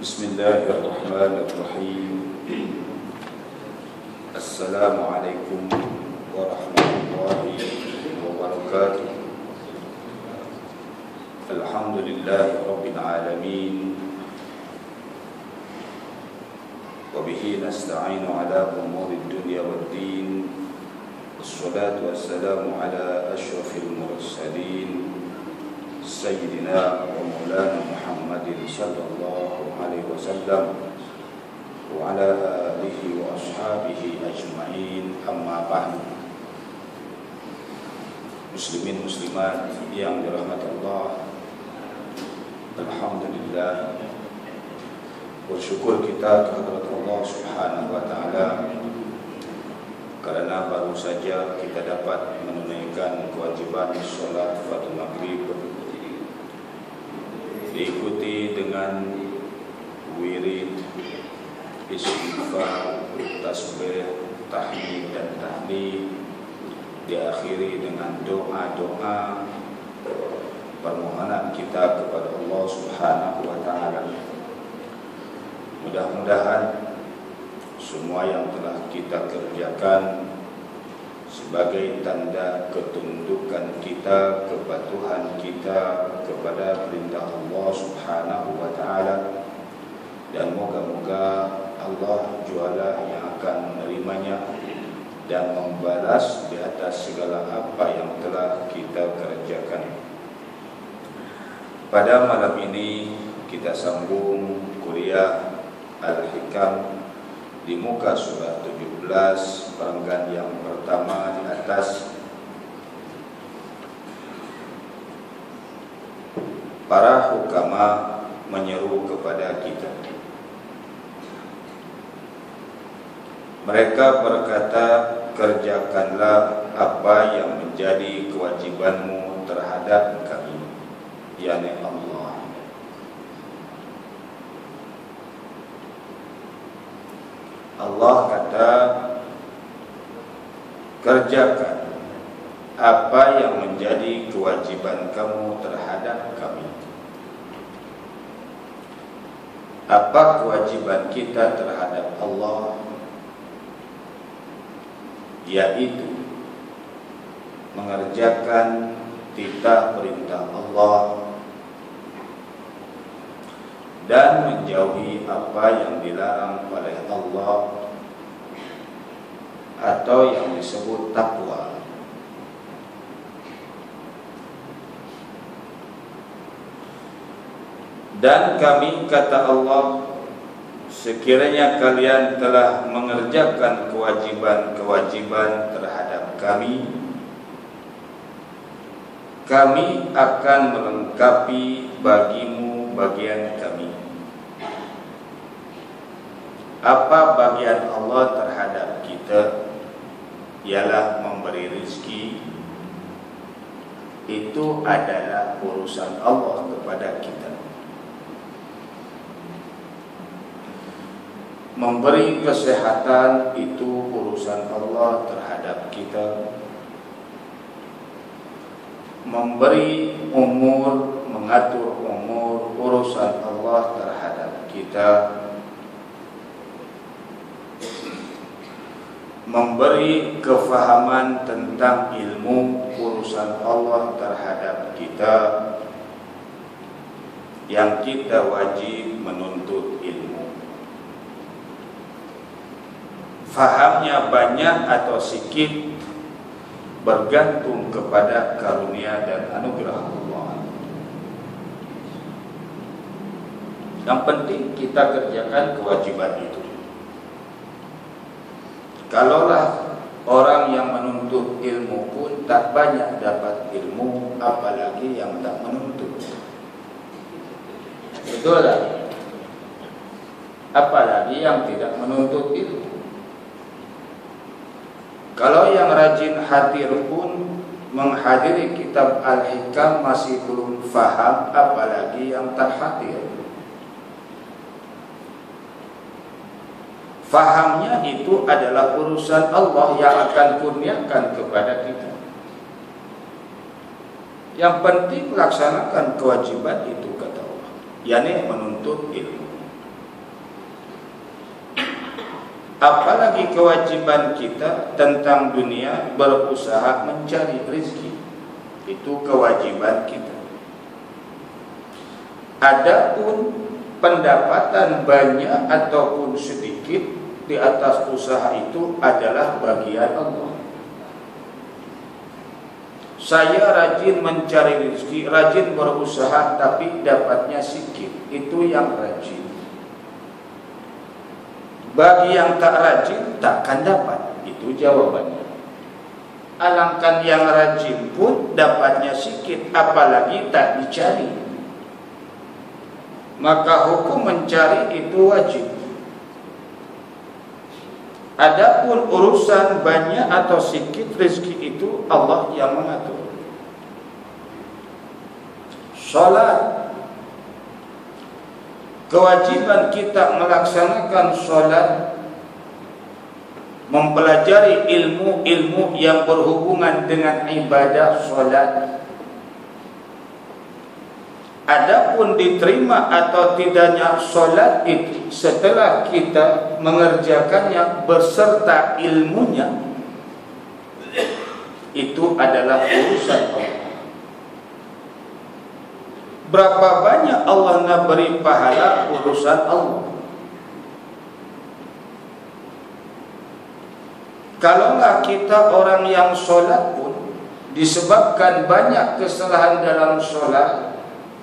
Bismillahirrahmanirrahim. Assalamualaikum warahmatullahi wabarakatuh. Alhamdulillahi rabbil alamin. Wa bihi nasta'inu ala umuri dunya waddin. Wassalatu wassalamu ala asyrafil mursalin Sayyidina wa maulana Muhammadin sallallahu alaihi wasallam wa ala alihi wa ashabihi ajma'in, amma ba'du. Muslimin muslimat yang dirahmati Allah, alhamdulillah, bersyukur kita kehadrat Allah subhanahu wa ta'ala karena baru saja kita dapat menunaikan kewajiban sholat fardu maghrib diikuti dengan wirid, istighfar, tasbih, tahmid dan tahlil, diakhiri dengan doa-doa permohonan kita kepada Allah Subhanahu wa taala. Mudah-mudahan semua yang telah kita kerjakan sebagai tanda ketundukan kita, kepatuhan kita kepada perintah Allah Subhanahu wa taala, dan moga-moga Allah jualah yang akan menerimanya dan membalas di atas segala apa yang telah kita kerjakan. Pada malam ini kita sambung kuliah Al-Hikam di muka surat 17, perenggan yang pertama di atas. Para hukama menyeru kepada kita. Mereka berkata, kerjakanlah apa yang menjadi kewajibanmu terhadap kami, yakni Allah. Allah kata, kerjakan apa yang menjadi kewajiban kamu terhadap kami. Apa kewajiban kita terhadap Allah? Yaitu mengerjakan titah perintah Allah dan menjauhi apa yang dilarang oleh Allah atau yang disebut takwa. Dan kami, kata Allah, sekiranya kalian telah mengerjakan kewajiban-kewajiban terhadap kami, kami akan melengkapi bagimu bagian kami. Apa bagian Allah terhadap kita? Ialah memberi rezeki. Itu adalah urusan Allah kepada kita. Memberi kesehatan itu urusan Allah terhadap kita. Memberi umur, mengatur umur, urusan Allah terhadap kita. Memberi kefahaman tentang ilmu, urusan Allah terhadap kita, yang kita wajib menuntut ilmu. Fahamnya banyak atau sedikit bergantung kepada karunia dan anugerah Allah. Yang penting kita kerjakan kewajiban itu. Kalaulah orang yang menuntut ilmu pun tak banyak dapat ilmu, apalagi yang tak menuntut. Betul tak? Apalagi yang tidak menuntut ilmu. Kalau yang rajin hadir pun menghadiri kitab Al-Hikam masih belum faham, apalagi yang tak hadir. Fahamnya itu adalah urusan Allah yang akan kurniakan kepada kita. Yang penting laksanakan kewajiban itu, kata Allah, yakni menuntut ilmu. apalagi kewajiban kita tentang dunia, berusaha mencari rezeki. Itu kewajiban kita. Adapun pendapatan banyak ataupun sedikit di atas usaha itu adalah bagian Allah. Saya rajin mencari rezeki, rajin berusaha, tapi dapatnya sedikit. Itu yang rajin. Bagi yang tak rajin, takkan dapat. Itu jawabannya. Alangkah yang rajin pun dapatnya sedikit, apalagi tak dicari. Maka hukum mencari itu wajib. Adapun urusan banyak atau sedikit rezeki itu Allah yang mengatur. Salat, kewajiban kita melaksanakan salat, mempelajari ilmu-ilmu yang berhubungan dengan ibadah salat. Adapun diterima atau tidaknya solat itu setelah kita mengerjakannya beserta ilmunya, itu adalah urusan Allah. Berapa banyak Allah nak beri pahala, urusan Allah. Kalaulah kita orang yang solat pun disebabkan banyak kesalahan dalam solat,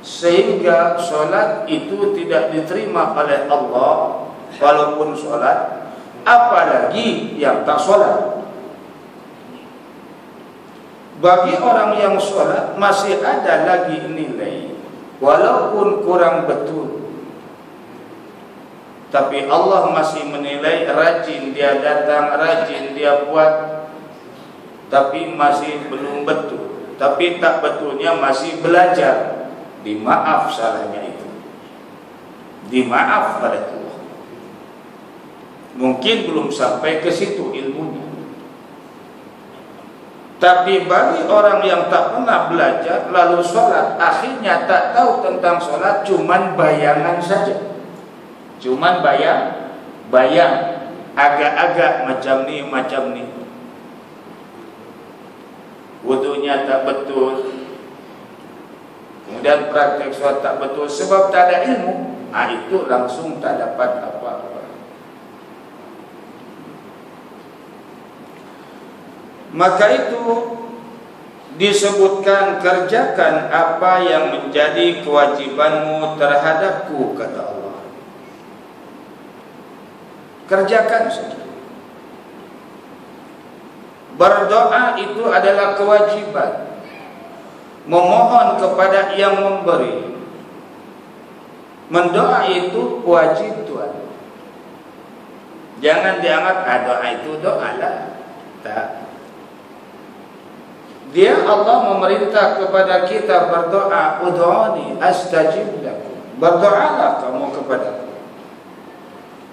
sehingga solat itu tidak diterima oleh Allah walaupun solat, apalagi yang tak solat. Bagi orang yang solat masih ada lagi nilai, walaupun kurang betul, tapi Allah masih menilai rajin dia datang, rajin dia buat, tapi masih belum betul, tapi tak betulnya masih belajar. Dimaaf salahnya itu, dimaaf pada Allah. Mungkin belum sampai ke situ ilmunya. Tapi bagi orang yang tak pernah belajar lalu sholat, akhirnya tak tahu tentang sholat, cuman bayangan saja, cuman bayang, agak-agak macam ni, wudunya tak betul, kemudian praktek sholat tak betul sebab tak ada ilmu, itu langsung tak dapat apa-apa. Maka itu disebutkan, kerjakan apa yang menjadi kewajibanmu terhadapku, kata Allah. Kerjakan saja. Berdoa itu adalah kewajiban. Memohon kepada yang memberi. Mendoa itu wajib Tuhan. Jangan dianggap doa itu doalah. Tak. Dia Allah memerintah kepada kita berdoa, ud'uni astajib lakum. Berdoalah kamu kepadaku.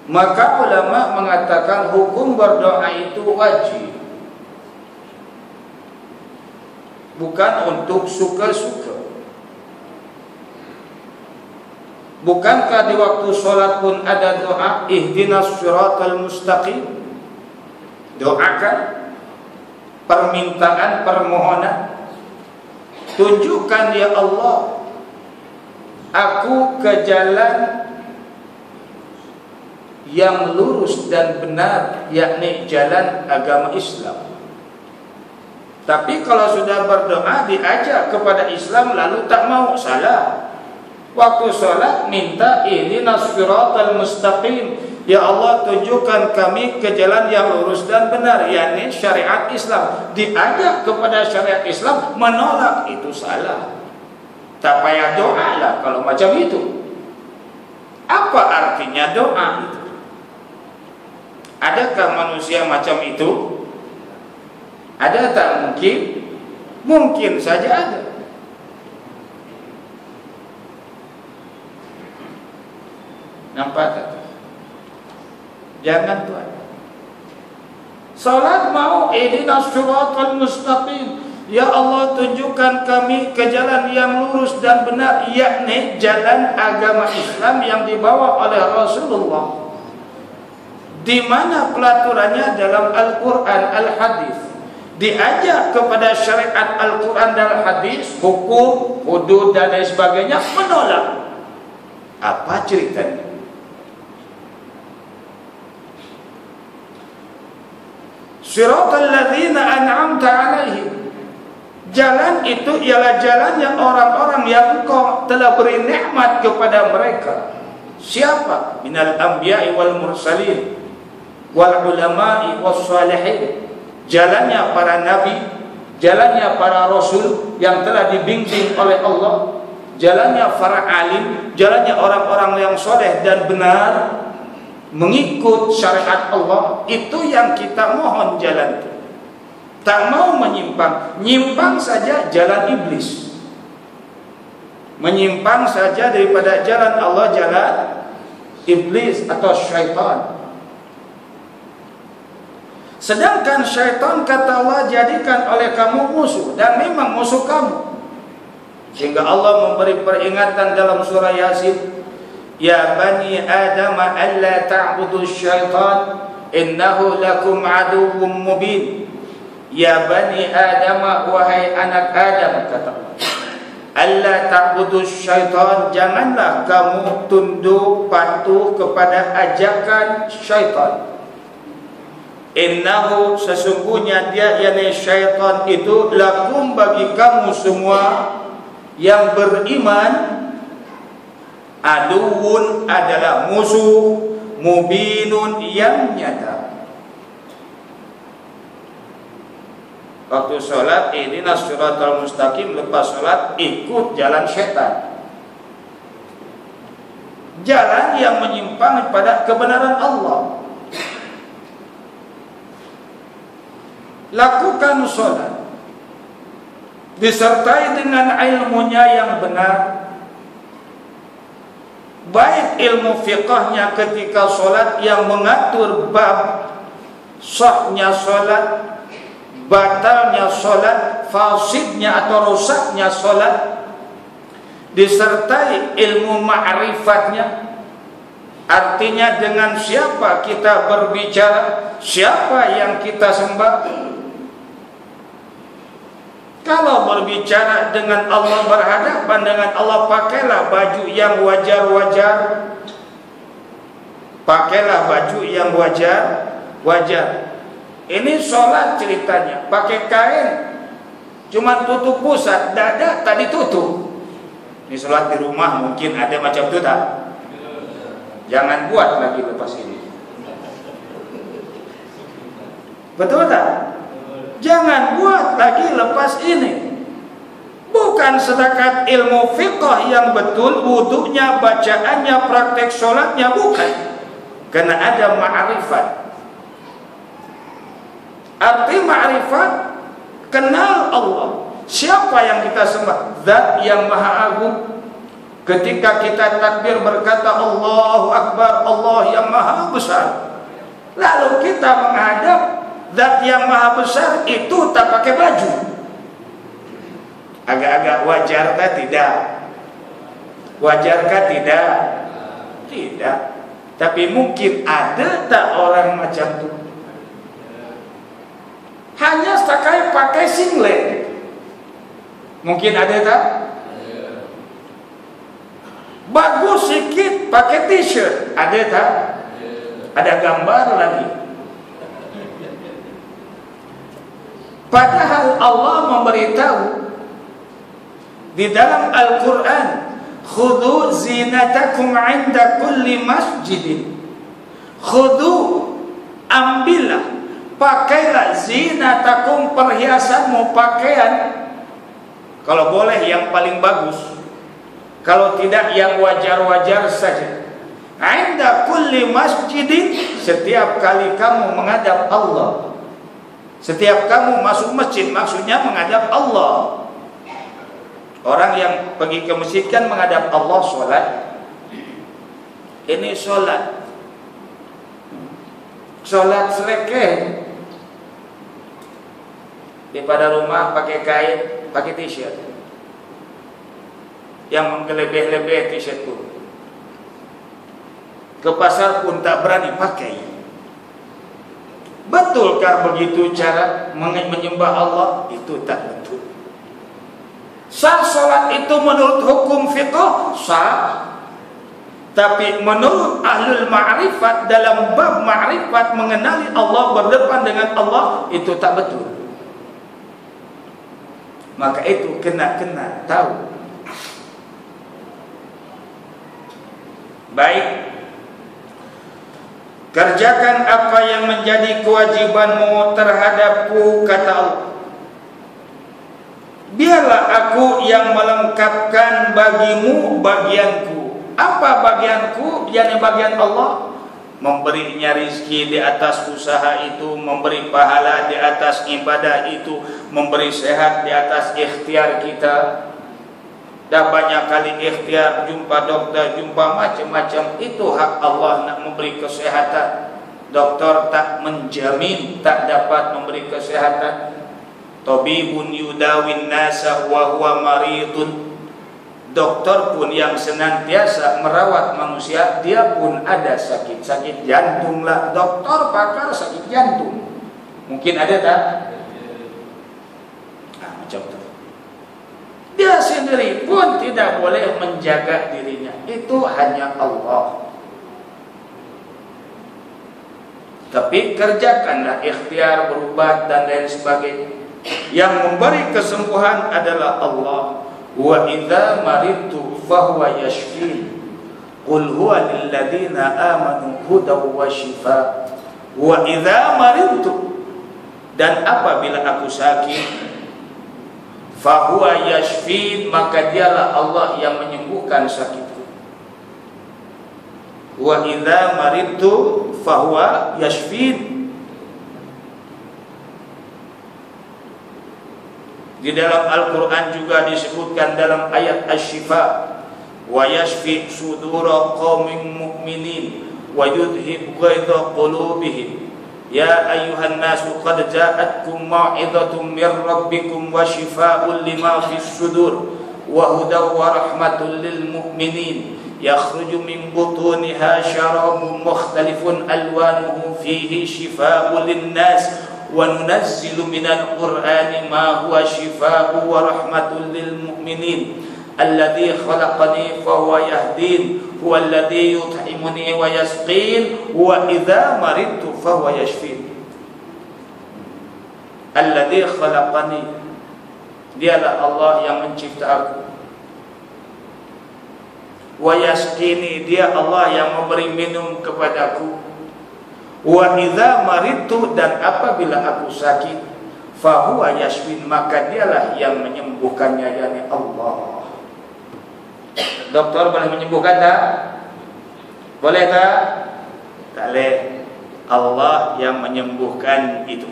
Maka ulama mengatakan hukum berdoa itu wajib, bukan untuk suka-suka. Bukankah di waktu sholat pun ada doa, ihdinas siratal mustaqim? Doakan, permintaan, permohonan. Tunjukkan ya Allah, aku ke jalan yang lurus dan benar, yakni jalan agama Islam. Tapi kalau sudah berdoa diajak kepada Islam lalu tak mau, salah. Waktu sholat minta ihdinas siratal mustaqim, ya Allah tunjukkan kami ke jalan yang lurus dan benar, yakni syariat Islam. Diajak kepada syariat Islam menolak, itu salah. Tak payah doa lah kalau macam itu. Apa artinya doa itu? Adakah manusia macam itu? Ada tak mungkin? Mungkin saja ada. Nampak tak? Jangan Tuhan. Salat mau ihdinas siratal mustaqim, ya Allah tunjukkan kami ke jalan yang lurus dan benar, yakni jalan agama Islam yang dibawa oleh Rasulullah. Di mana pelaturannya? Dalam Al-Quran, Al-Hadis. Diajak kepada syariat Al-Quran dan Al-Hadis, hukum, hudud dan lain sebagainya, menolak. Apa ceritanya? Siratal ladzina an'amta 'alaihim. Jalan itu ialah jalannya orang-orang yang Engkau telah beri nikmat kepada mereka. Siapa? Minal anbiya'i wal mursalin wal ulama'i was salihin. Jalannya para nabi, jalannya para rasul yang telah dibimbing oleh Allah, jalannya para alim, jalannya orang-orang yang soleh dan benar mengikut syariat Allah. Itu yang kita mohon jalan itu. Tak mau menyimpang. Nyimpang saja jalan iblis, menyimpang saja daripada jalan Allah, jalan iblis atau syaitan. Sedangkan syaitan, kata Allah, jadikan oleh kamu musuh, dan memang musuh kamu. Sehingga Allah memberi peringatan dalam surah Yasin, ya bani Adam alla ta'budu syaitan innahu lakum aduwwum mubin. Ya bani Adam, wahai anak Adam, kata Allah, alla ta'budu syaitan, janganlah kamu tunduk patuh kepada ajakan syaitan. Innahu, sesungguhnya dia, yakni syaitan itu, lakum, bagi kamu semua yang beriman, aduun, adalah musuh, mubinun, yang nyata. Waktu sholat, ihdinas siratal mustaqim, lepas sholat ikut jalan syaitan, jalan yang menyimpang pada kebenaran Allah. Lakukan sholat disertai dengan ilmunya yang benar, baik ilmu fiqahnya ketika sholat yang mengatur bab sahnya sholat, batalnya sholat, fasidnya atau rusaknya sholat, disertai ilmu ma'rifatnya. Artinya dengan siapa kita berbicara, siapa yang kita sembah. Kalau berbicara dengan Allah, berhadapan dengan Allah, pakailah baju yang wajar-wajar. Pakailah baju yang wajar-wajar. Ini sholat ceritanya, pakai kain, cuma tutup pusat, dada tadi tutup. Ini sholat di rumah mungkin ada macam itu tak? Jangan buat lagi lepas ini. Betul tak? Jangan buat lagi lepas ini. Bukan setakat ilmu fiqh yang betul, wudunya, bacaannya, praktek sholatnya, bukan. Karena ada ma'rifat. Arti ma'rifat, kenal Allah. Siapa yang kita sembah? Zat yang maha agung. Ketika kita takbir berkata Allahu Akbar, Allah yang maha besar, lalu kita menghadap Zat yang maha besar itu tak pakai baju. Agak-agak wajarkah tidak? Wajarkah tidak? Tidak. Tapi mungkin ada tak orang macam itu? Hanya setakai pakai singlet. Mungkin ada tak? Bagus sikit pakai t-shirt. Ada tak? Ada gambar lagi. Padahal Allah memberitahu di dalam Al-Quran, khudhu zinatakum 'inda kulli masjidin. Khudhu, ambillah, pakailah zinatakum, perhiasanmu, pakaian. Kalau boleh yang paling bagus, kalau tidak yang wajar-wajar saja. 'Inda kulli masjidin, setiap kali kamu menghadap Allah. Setiap kamu masuk masjid, maksudnya menghadap Allah. Orang yang pergi ke masjid kan menghadap Allah, sholat. Ini sholat. Sholat selekeh. Daripada rumah pakai kain, pakai t-shirt. Yang menggelebeh-lebeh t-shirt itu. Ke pasar pun tak berani pakai. Betulkah begitu cara menyembah Allah? Itu tak betul. Sah salat itu menurut hukum fiqh sah. Tapi menurut ahlul ma'rifat dalam bab ma'rifat mengenali Allah, berdepan dengan Allah, itu tak betul. Maka itu kena tahu. Baik, kerjakan apa yang menjadi kewajibanmu terhadapku, kata Allah. Biarlah aku yang melengkapkan bagimu bagianku. Apa bagianku? Yang bagian Allah. Memberinya rizki di atas usaha itu, memberi pahala di atas ibadah itu, memberi sehat di atas ikhtiar kita. Dah banyak kali ikhtiar, jumpa dokter, jumpa macam-macam. Itu hak Allah nak memberi kesehatan. Doktor tak menjamin tak dapat memberi kesehatan. Tabibun yudawin nasa wa huwa maridun. Doktor pun yang senantiasa merawat manusia, dia pun ada sakit jantung lah. Doktor pakar sakit jantung. Mungkin ada tak? Macam tu. Dia sendiri pun tidak boleh menjaga dirinya. Itu hanya Allah. Tapi kerjakanlah ikhtiar, berubat dan lain sebagainya. Yang memberi kesembuhan adalah Allah. Wa idza maridtu fahuwa yashfin. Qul huwa lil ladzina amanu hudaw wa shifaa. Wa idza maridtu, dan apabila aku sakit, fahuwa yashfin, maka dialah Allah yang menyembuhkan sakitku. Wa idza maridtu fahuwa yashfin. Di dalam Al-Quran juga disebutkan dalam ayat Asy-Syifa, wa yashfi sudura qaumin mu'minin wa yudhib ghaidha qulubihim. Ya ayyuhan nasu qad ja'atkum mau'izatun mir rabbikum wa shifaa'un lima fis sudur wa hudaw wa rahmatul lil mu'minin. Yakhruju min butuniha syarabun mukhtalifun alwanuhu fihi shifaa'un lin nas. وَنُنَزِّلُ مِنَ الْقُرْآنِ مَا هُوَ شِفَاءٌ وَرَحْمَةٌ لِلْمُؤْمِنِينَ الَّذِي خَلَقَنِي فَهُوَ يَهْدِينِ هُوَ الَّذِي يُطْعِمُنِي وَيَسْقِينِ وَإِذَا مَرِضْتُ فَهُوَ يَشْفِينِ. الَّذِي خَلَقَنِي, dialah Allah yang mencipta aku. وَيَسْقِينِ, dia Allah yang memberi minum kepadaku. Wa idza maridtu, dan apabila aku sakit, fa huwa yashfin, maka dialah yang menyembuhkannya, yakni Allah. Doktor boleh menyembuhkan tak? Boleh tak? Tak boleh. Allah yang menyembuhkan itu.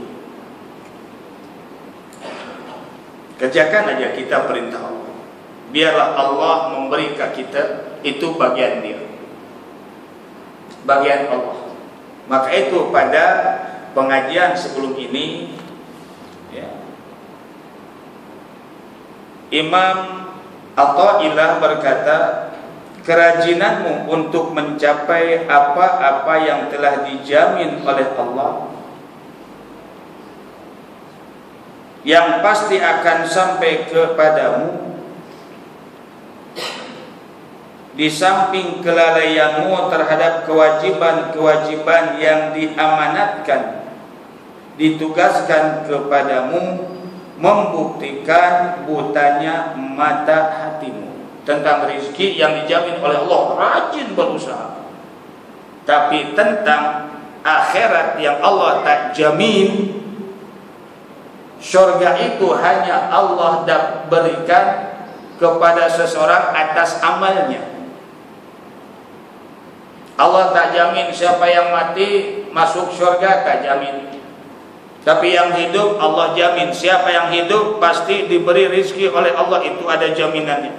Kerjakan aja kita perintah Allah. Biarlah Allah memberi ke kita, itu bagian dia. Bagian Allah. Maka itu pada pengajian sebelum ini, ya, Imam Athaillah berkata, kerajinanmu untuk mencapai apa-apa yang telah dijamin oleh Allah, yang pasti akan sampai kepadamu, di samping kelalaianmu terhadap kewajiban-kewajiban yang diamanatkan, ditugaskan kepadamu, membuktikan butanya mata hatimu tentang rezeki yang dijamin oleh Allah, rajin berusaha. Tapi tentang akhirat yang Allah tak jamin, syurga itu hanya Allah berikan kepada seseorang atas amalnya. Allah tak jamin siapa yang mati masuk syurga, tak jamin. Tapi yang hidup Allah jamin. Siapa yang hidup pasti diberi rezeki oleh Allah, itu ada jaminannya.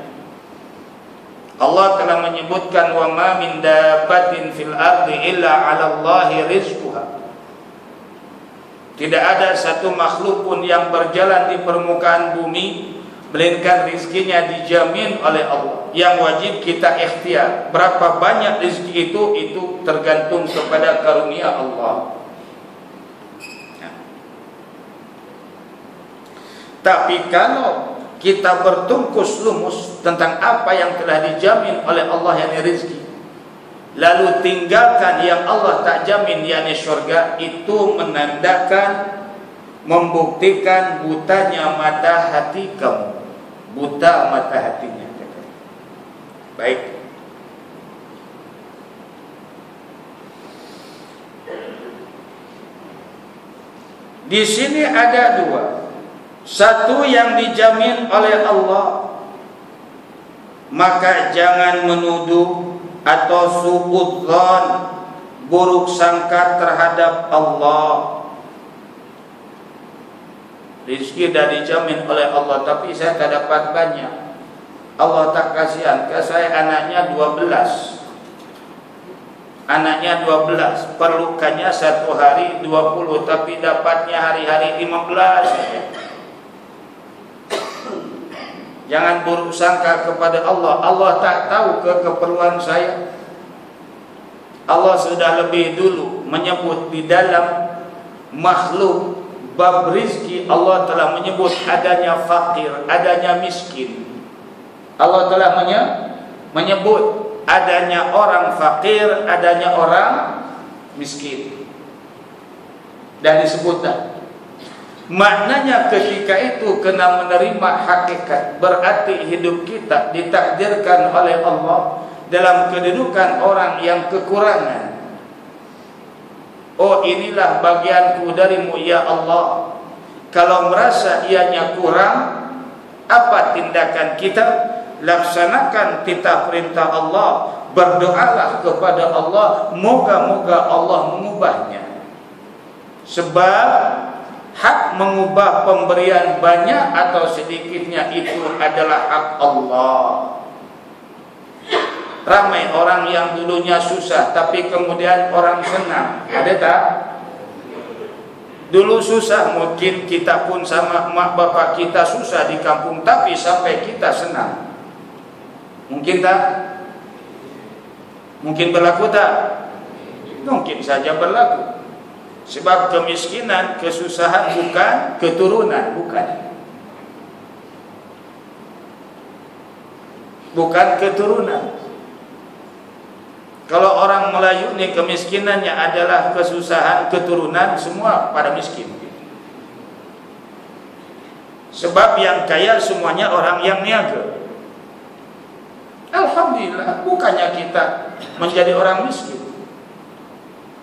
Allah telah menyebutkan, wa ma min dabbatin fil ardi illa 'ala Allahi rizquha. Tidak ada satu makhluk pun yang berjalan di permukaan bumi melainkan rizkinya dijamin oleh Allah. Yang wajib kita ikhtiar. Berapa banyak rezeki itu tergantung kepada karunia Allah. Tapi kalau kita bertungkus lumus tentang apa yang telah dijamin oleh Allah, yakni rezeki, lalu tinggalkan yang Allah tak jamin, yakni syurga, itu menandakan, membuktikan butanya mata hati kamu. Buta mata hatinya. Baik. Di sini ada dua. Satu yang dijamin oleh Allah, maka jangan menuduh atau suudzon, buruk sangka terhadap Allah. Rizki dah dijamin oleh Allah, tapi saya tak dapat banyak. Allah tak kasihan ke saya, anaknya 12. Anaknya 12, perlukannya satu hari 20, tapi dapatnya hari-hari 15. Jangan buruk sangka kepada Allah. Allah tak tahu keperluan saya. Allah sudah lebih dulu menyebut di dalam makhluk bab rizki. Allah telah menyebut adanya fakir, adanya miskin. Allah telah menyebut adanya orang fakir, adanya orang miskin. Dan disebutkan. Maknanya ketika itu kena menerima hakikat. Berarti hidup kita ditakdirkan oleh Allah dalam kedudukan orang yang kekurangan. Oh, inilah bagianku darimu ya Allah. Kalau merasa ianya kurang, apa tindakan kita? Laksanakan titah perintah Allah. Berdoalah kepada Allah, moga-moga Allah mengubahnya. Sebab hak mengubah pemberian banyak atau sedikitnya itu adalah hak Allah. Ramai orang yang dulunya susah, tapi kemudian orang senang. Ada tak? Dulu susah, mungkin kita pun sama mak bapak kita susah di kampung, tapi sampai kita senang. Mungkin tak? Mungkin berlaku tak? Mungkin saja berlaku. Sebab kemiskinan, kesusahan bukan keturunan, bukan keturunan. Kalau orang Melayu ni kemiskinannya adalah kesusahan keturunan, semua pada miskin. Sebab yang kaya semuanya orang yang niaga. Alhamdulillah, bukannya kita menjadi orang miskin.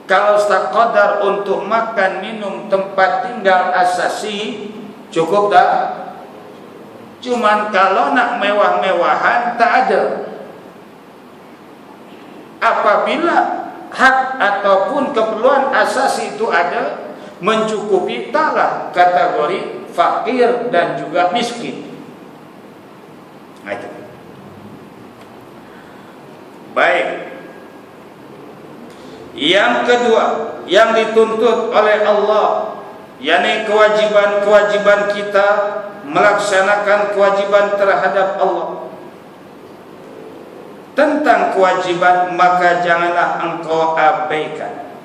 Kalau sekadar untuk makan, minum, tempat tinggal asasi, cukup tak? Cuman kalau nak mewah-mewahan, tak ada. Apabila hak ataupun keperluan asasi itu ada, mencukupi, taklah kategori fakir dan juga miskin. Nah, itu. Baik. Yang kedua yang dituntut oleh Allah, yakni kewajiban-kewajiban kita, melaksanakan kewajiban terhadap Allah. Tentang kewajiban, maka janganlah engkau abaikan.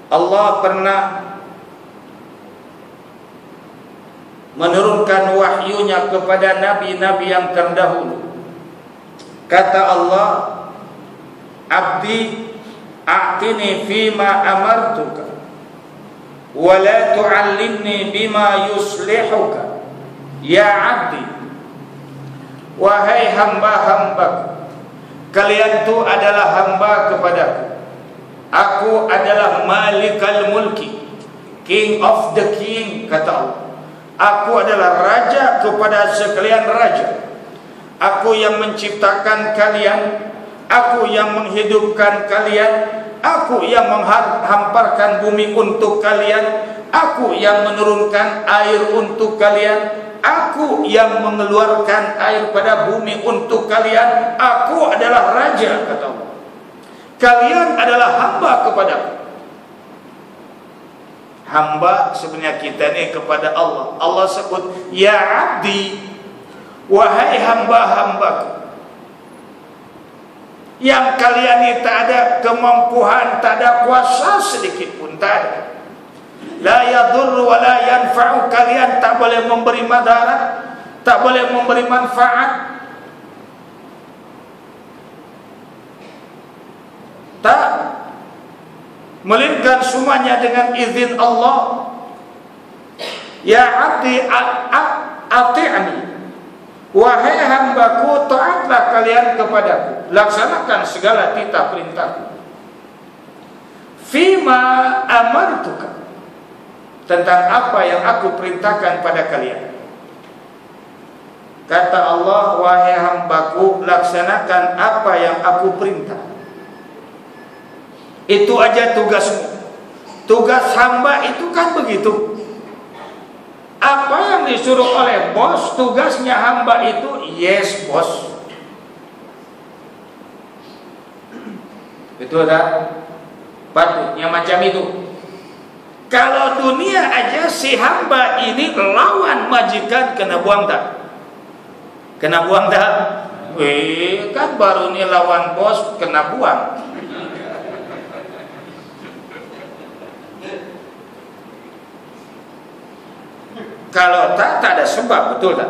Allah pernah menurunkan wahyunya kepada nabi-nabi yang terdahulu. Kata Allah, abdi a'tini fima amartuka wa la tu'allimni bima yuslihuka. Ya abdi, wahai hamba-hambaku, kalian itu adalah hamba kepadaku. Aku adalah malikal mulki, king of the king, kata Allah. Aku adalah raja kepada sekalian raja. Aku yang menciptakan kalian, aku yang menghidupkan kalian, aku yang menghamparkan bumi untuk kalian, aku yang menurunkan air untuk kalian, aku yang mengeluarkan air pada bumi untuk kalian. Aku adalah raja, kata Allah. Kalian adalah hamba kepadaku. Hamba sebenarnya kita ni kepada Allah. Allah sebut, ya abdi, wahai hamba-hambaku, yang kalian ini tak ada kemampuan, tak ada kuasa sedikit pun, tak ada. La yadurru wa la yanfa'u, kalian tak boleh memberi madarat, tak boleh memberi manfaat. Tak, melainkan semuanya dengan izin Allah. Ya abdi ati'ni, wahai hambaku, taatlah kalian kepadaku, laksanakan segala titah perintahku. Fima amartuka, tentang apa yang aku perintahkan pada kalian. Kata Allah, wahai hambaku, laksanakan apa yang aku perintah. Itu aja tugasmu. Tugas hamba itu kan begitu. Apa yang disuruh oleh bos, tugasnya hamba itu yes bos. Betul tak? Patutnya macam itu. Kalau dunia aja si hamba ini lawan majikan, kena buang tak? Kena buang tak? Kan baru ni lawan bos, kena buang. Kalau tak ada sebab, betul tak?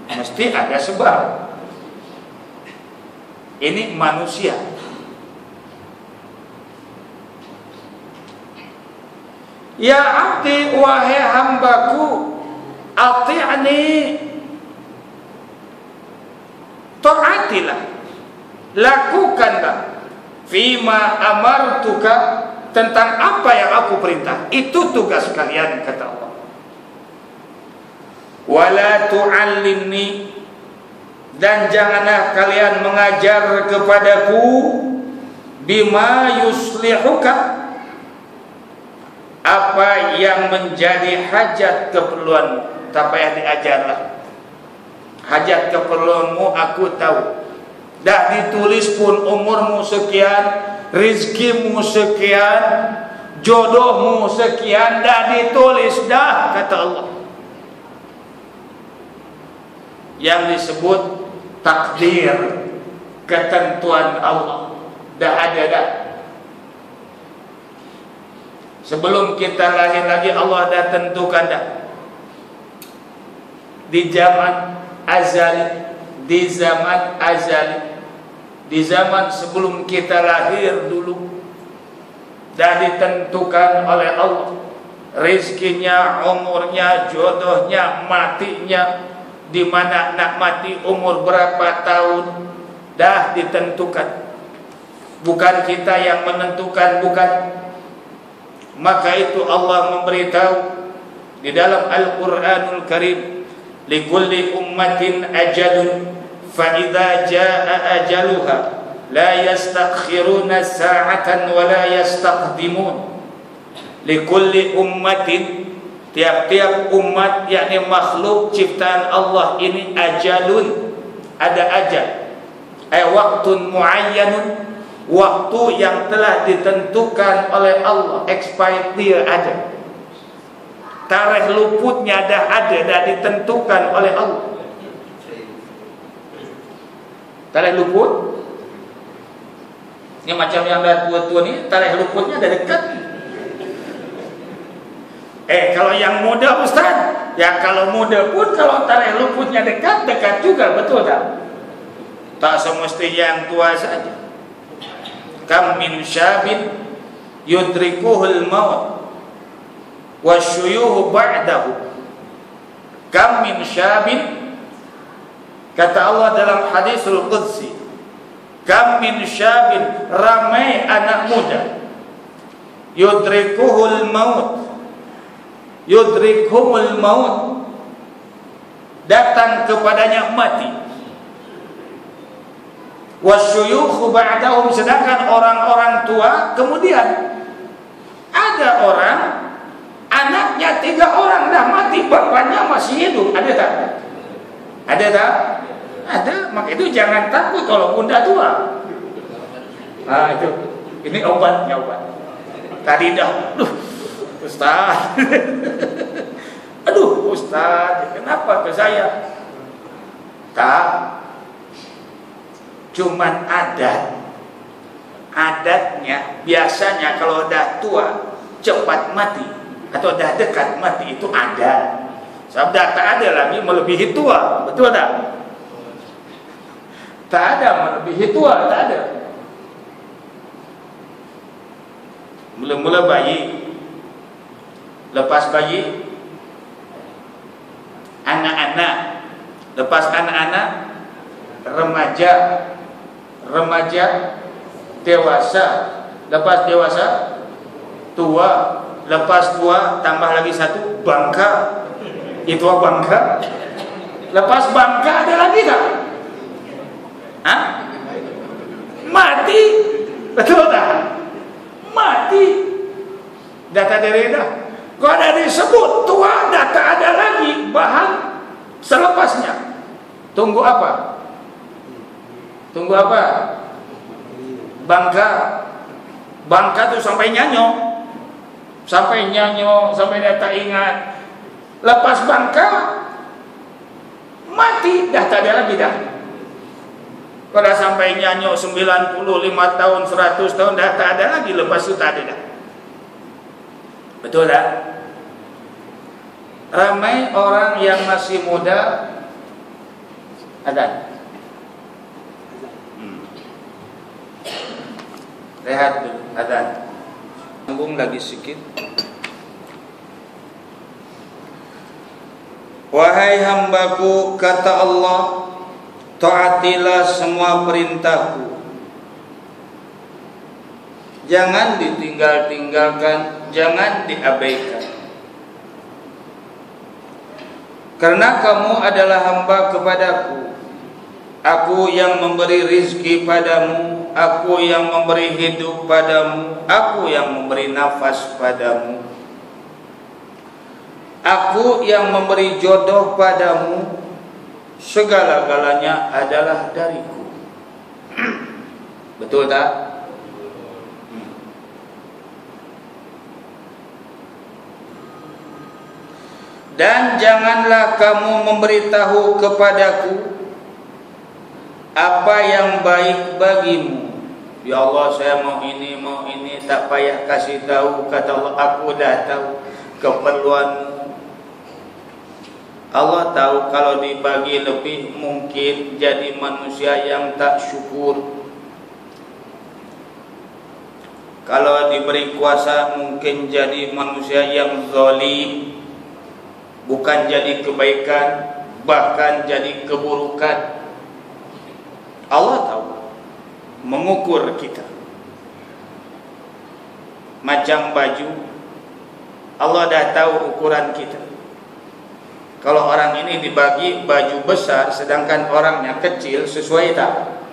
Mesti ada sebab. Ini manusia. Ya abdi, wahai hambaku, ati'ni, taatilah, lakukanlah, fima amartuka, tentang apa yang aku perintah. Itu tugas kalian, kata Allah. Wala tu'allimni, dan janganlah kalian mengajar kepadaku, bima yuslihuka, apa yang menjadi hajat keperluanmu. Tak payah diajarlah. Hajat keperluanmu aku tahu. Dah ditulis pun umurmu sekian, rizkimu sekian, jodohmu sekian, dah ditulis dah, kata Allah. Yang disebut takdir, ketentuan Allah, dah ada dah. Sebelum kita lahir lagi Allah dah tentukan dah. Di zaman azali, di zaman azali, di zaman sebelum kita lahir dulu, dah ditentukan oleh Allah. Rizkinya, umurnya, jodohnya, matinya, di mana nak mati, umur berapa tahun, dah ditentukan. Bukan kita yang menentukan, bukan. Maka itu Allah memberitahu di dalam Al-Quranul Karim, likulli ummatin ajalun, fa idza jaa ajaluha la yastakhiruna sa'atan wa la yastaqdimun. Likulli ummatin, tiap-tiap umat, yakni makhluk ciptaan Allah ini, ajalun, ada ajal, waktun muayyanun, waktu yang telah ditentukan oleh Allah, expired dia ada, tarikh luputnya dah ada, dah ditentukan oleh Allah. Tarikh luput ini macam yang dah tua-tua ni, tarikh luputnya dah dekat. Kalau yang muda Ustaz, ya kalau muda pun kalau tarikh luputnya dekat, dekat juga, betul tak? Tak semestinya yang tua saja. Kam min syabin yudrikuhul maut wasyuyuhu ba'dahu. Kam min syabin, kata Allah dalam hadisul qudsi, kam min syabin, ramai anak muda, yudrikuhul maut, yudrikhumul maut, datang kepadanya mati, wasyuyukhu ba'dahum, sedangkan orang-orang tua kemudian. Ada orang anaknya 3 orang dah mati, bapaknya masih hidup. Ada tak? Ada tak? Ada. Maka itu jangan takut walaupun dah tua. Itu. Ini obatnya, obat. Tadi dah, Ustaz. Aduh Ustaz, kenapa ke saya? Tak. Cuman adatnya biasanya kalau dah tua cepat mati. atau dah dekat mati itu ada. Sebab dah tak ada lagi melebihi tua, betul tak? Tak ada melebihi tua, tak ada. Mula-mula bayi, lepas bayi anak-anak, lepas anak-anak remaja, remaja dewasa, lepas dewasa tua, lepas tua tambah lagi satu bangka. Itu bangka. Lepas bangka ada lagi tak? Hah? Mati. Betul tak? Mati. Dah tak ada reda. Kalau ada disebut tua dah tak ada lagi bahan selepasnya. Tunggu apa? Tunggu apa? Bangka. Bangka tu sampai nyanyo. Sampai nyanyo, sampai dia tak ingat. Lepas bangka mati, dah tak ada lagi dah. Kalau sampai nyanyo 95 tahun, 100 tahun dah tak ada lagi, lepas itu tak ada dah. Betul tak? Ramai orang yang masih muda ada. Rehat dulu, adzan. Sambung lagi sikit. Wahai hambaku, kata Allah, taatilah semua perintahku. Jangan ditinggal-tinggalkan, jangan diabaikan. Karena kamu adalah hamba kepadaku. Aku yang memberi rizki padamu, aku yang memberi hidup padamu, aku yang memberi nafas padamu. Aku yang memberi jodoh padamu, segala-galanya adalah dariku. Betul tak? Dan janganlah kamu memberitahu kepadaku apa yang baik bagimu. Ya Allah, saya mau ini, tak payah kasih tahu. Kata Allah, aku dah tahu keperluanmu. Allah tahu kalau dibagi lebih mungkin jadi manusia yang tak syukur. Kalau diberi kuasa mungkin jadi manusia yang zalim, bukan jadi kebaikan, bahkan jadi keburukan. Allah tahu, mengukur kita. Macam baju, Allah dah tahu ukuran kita. Kalau orang ini dibagi baju besar, sedangkan orangnya kecil, sesuai tak?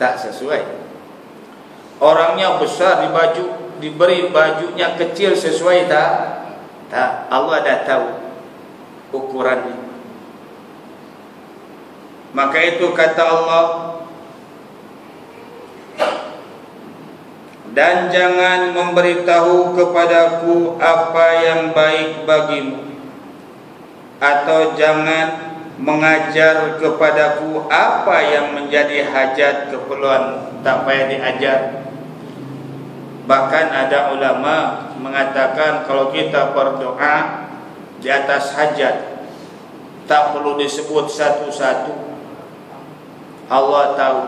Tak sesuai. Orangnya besar diberi bajunya kecil, sesuai tak? Tak. Allah dah tahu ukurannya. Maka itu kata Allah, dan jangan memberitahu kepadaku apa yang baik bagimu, atau jangan mengajar kepadaku apa yang menjadi hajat keperluan. Tak payah diajar. Bahkan ada ulama mengatakan kalau kita berdoa di atas hajat, tak perlu disebut satu-satu, Allah tahu.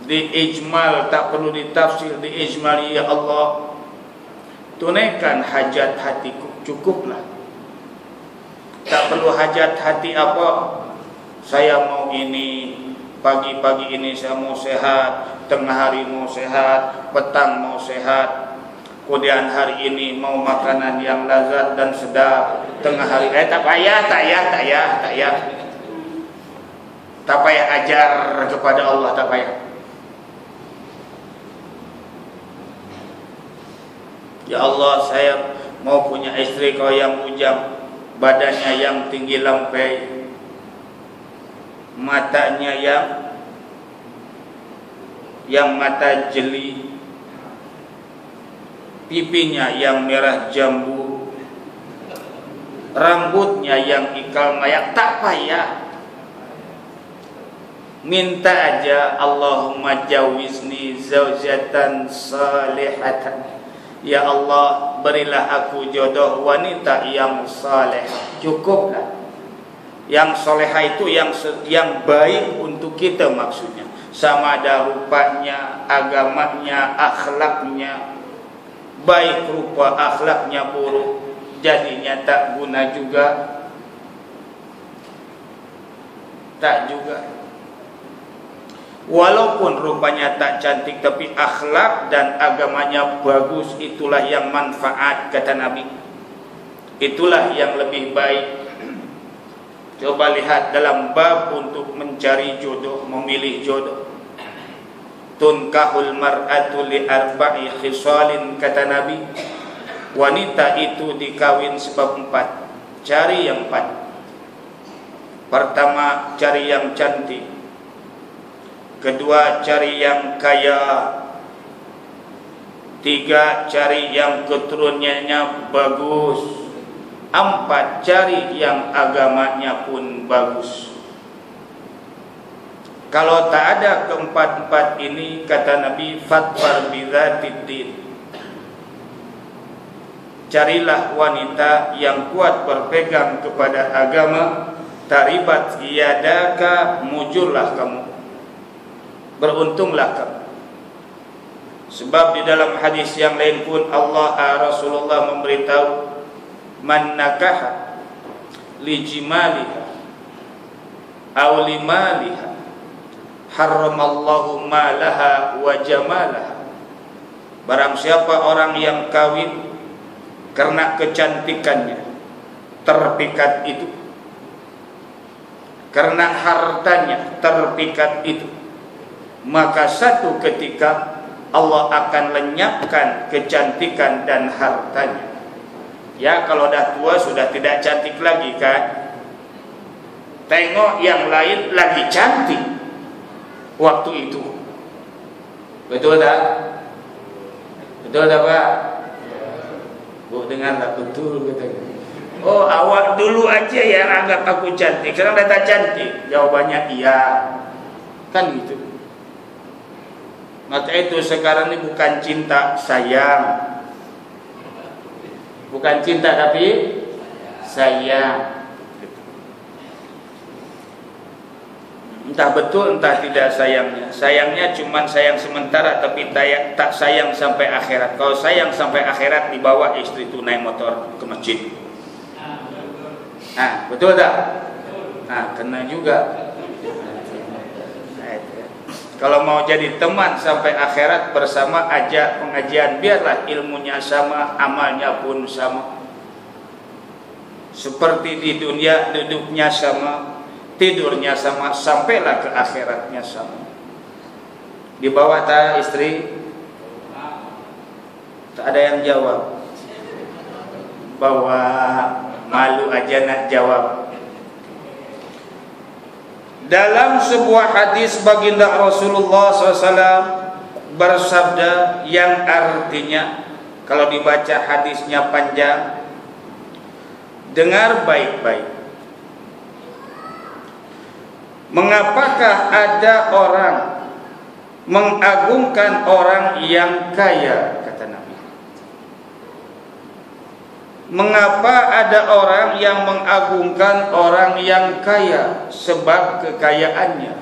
Di ijmal, tak perlu ditafsir, di ijmal, ya Allah, tunaikan hajat hatiku, cukuplah. Tak perlu hajat hati apa. Saya mau ini, pagi-pagi ini saya mau sehat, tengah hari mau sehat, petang mau sehat, kemudian hari ini mau makanan yang lazat dan sedap, tengah hari tak payah ajar kepada Allah, tak payah. Ya Allah, saya mau punya istri kau yang bujang, badannya yang tinggi lampai, matanya yang mata jeli, pipinya yang merah jambu, rambutnya yang ikal mayak. Tak payah. minta aja, Allahumma jawizni zaujatan salihatan. Ya Allah, berilah aku jodoh wanita yang saleh. Cukuplah. Yang soleha itu yang baik untuk kita maksudnya. Sama ada rupanya, agamanya, akhlaknya. Baik rupa, akhlaknya buruk, jadinya tak guna juga. Tak juga. Walaupun rupanya tak cantik, tapi akhlak dan agamanya bagus, itulah yang manfaat, kata Nabi. Itulah yang lebih baik. Coba lihat dalam bab untuk mencari jodoh, memilih jodoh. Tunkahul mar'atu li arba'i khisalin, kata Nabi. Wanita itu dikawin sebab 4. Cari yang 4. Pertama, cari yang cantik. Kedua, cari yang kaya. 3, cari yang keturunannya bagus. 4, cari yang agamanya pun bagus. Kalau tak ada keempat-empat ini, kata Nabi, fatfar bidzatiddin. Carilah wanita yang kuat berpegang kepada agama. Taribat yadaka, mujurlah kamu, beruntunglah kamu. Sebab di dalam hadis yang lain pun Rasulullah memberitahu, man nakaha li jimaliha aw li maliha harramallahu malaha wa jamalaha. Barang siapa orang yang kawin karena kecantikannya, terpikat itu, karena hartanya, terpikat itu, maka satu ketika Allah akan lenyapkan kecantikan dan hartanya. Ya, kalau dah tua sudah tidak cantik lagi kan. Tengok yang lain lagi cantik waktu itu. Betul tak? Betul tak Pak? Bu, dengarlah betul katanya. Oh, awak dulu aja yang anggap aku cantik, sekarang dah tak cantik. Jawabannya iya. Kan gitu. Maka itu sekarang ini bukan cinta, sayang. Bukan cinta tapi sayang. Entah betul entah tidak sayangnya. Sayangnya cuma sayang sementara, tapi tak sayang sampai akhirat. Kalau sayang sampai akhirat, dibawa istri itu naik motor ke masjid. Nah, betul tak? Nah, kena juga. Kalau mau jadi teman sampai akhirat bersama, ajak pengajian, biarlah ilmunya sama, amalnya pun sama. Seperti di dunia, duduknya sama, tidurnya sama, sampailah ke akhiratnya sama. Di bawah tak istri? Tak ada yang jawab. Bawa malu aja nak jawab. Dalam sebuah hadis baginda Rasulullah SAW bersabda yang artinya, kalau dibaca hadisnya panjang, dengar baik-baik. Mengapakah ada orang mengagungkan orang yang kaya, kata Nabi. Mengapa ada orang yang mengagungkan orang yang kaya? Sebab kekayaannya.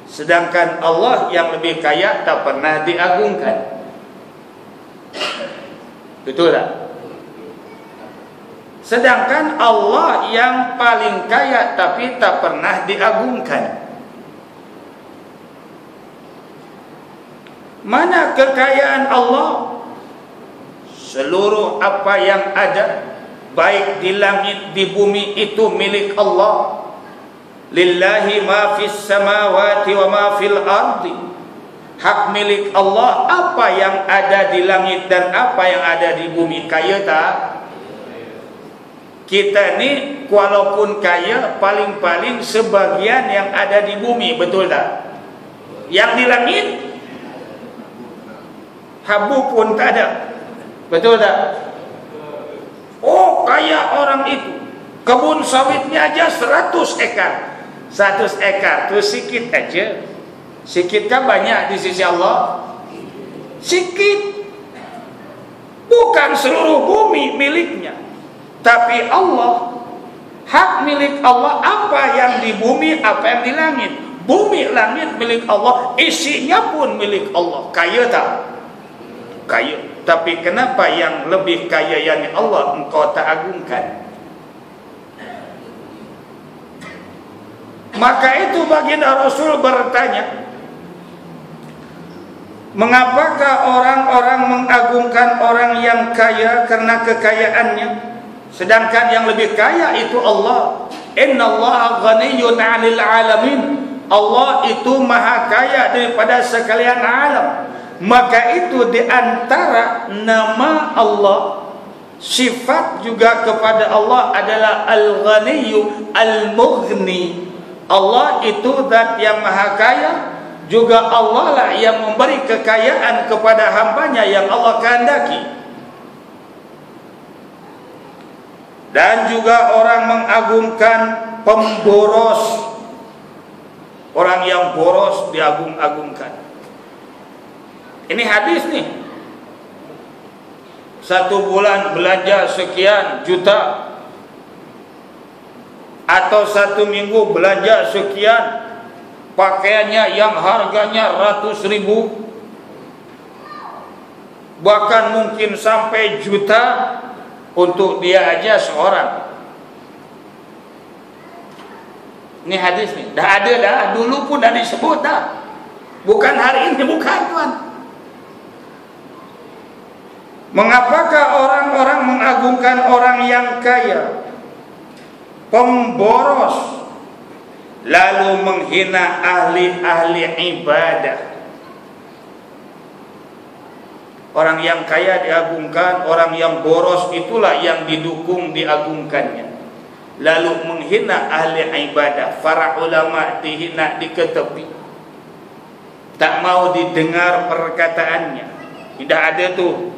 Sedangkan Allah yang lebih kaya tak pernah diagungkan. Betul tak? Sedangkan Allah yang paling kaya tapi tak pernah diagungkan. Mana kekayaan Allah? Seluruh apa yang ada, baik di langit di bumi, itu milik Allah. Lillahi ma fis samawati wa ma fil ardi. Hak milik Allah. Apa yang ada di langit dan apa yang ada di bumi. Kaya tak? Kita ni walaupun kaya, paling-paling sebagian yang ada di bumi. Betul tak? Yang di langit habu pun tak ada. Betul tak? Oh, kaya orang itu, kebun sawitnya aja 100 ekar. 100 ekar tu sikit aja. Sikit kan banyak di sisi Allah? Sikit. Bukan seluruh bumi miliknya, tapi Allah, hak milik Allah. Apa yang di bumi, apa yang di langit. Bumi langit milik Allah, isinya pun milik Allah. Kaya tak? Kaya. Tapi kenapa yang lebih kaya yang Allah engkau tak agungkan? Maka itu baginda Rasul bertanya, mengapakah orang-orang mengagungkan orang yang kaya karena kekayaannya, sedangkan yang lebih kaya itu Allah? Innallaha ghaniyyun 'anil 'alamin. Allah itu maha kaya daripada sekalian alam. Maka itu di antara nama Allah, sifat juga kepada Allah adalah Al-Ghaniyyu Al-Mughni. Allah itu zat yang maha kaya, juga Allah lah yang memberi kekayaan kepada hambanya yang Allah kehendaki. Dan juga orang mengagungkan pemboros. Orang yang boros diagung-agungkan. Ini hadis nih. 1 bulan belanja sekian juta, atau 1 minggu belanja sekian, pakaiannya yang harganya ratus ribu, bahkan mungkin sampai juta untuk dia aja seorang. Ini hadis nih, dah ada dah, dulu pun dah disebut dah. Bukan hari ini, bukan tuan. Mengapakah orang-orang mengagungkan orang yang kaya, pemboros, lalu menghina ahli-ahli ibadah? Orang yang kaya diagungkan, orang yang boros itulah yang didukung diagungkannya. Lalu menghina ahli ibadah, para ulama dihina, diketepi, tak mau didengar perkataannya. Tidak ada tuh,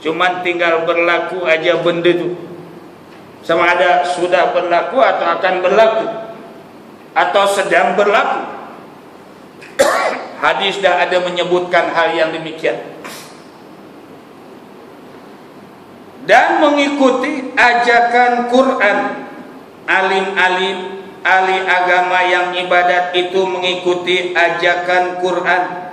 cuman tinggal berlaku aja benda tu. Sama ada sudah berlaku atau akan berlaku, atau sedang berlaku. Hadis dah ada menyebutkan hal yang demikian. Dan mengikuti ajakan Quran. Alim-alim, ahli agama yang ibadat itu mengikuti ajakan Quran,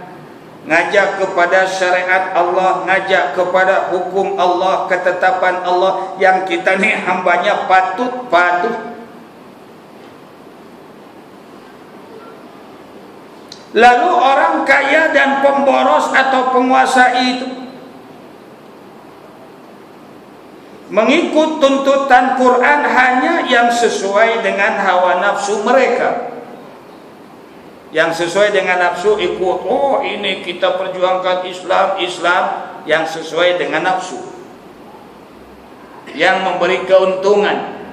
ngajak kepada syariat Allah, ngajak kepada hukum Allah, ketetapan Allah yang kita ni hambanya patut patuh. Lalu orang kaya dan pemboros atau penguasa itu mengikut tuntutan Quran hanya yang sesuai dengan hawa nafsu mereka. Yang sesuai dengan nafsu ikut, oh ini kita perjuangkan Islam, Islam yang sesuai dengan nafsu, yang memberi keuntungan,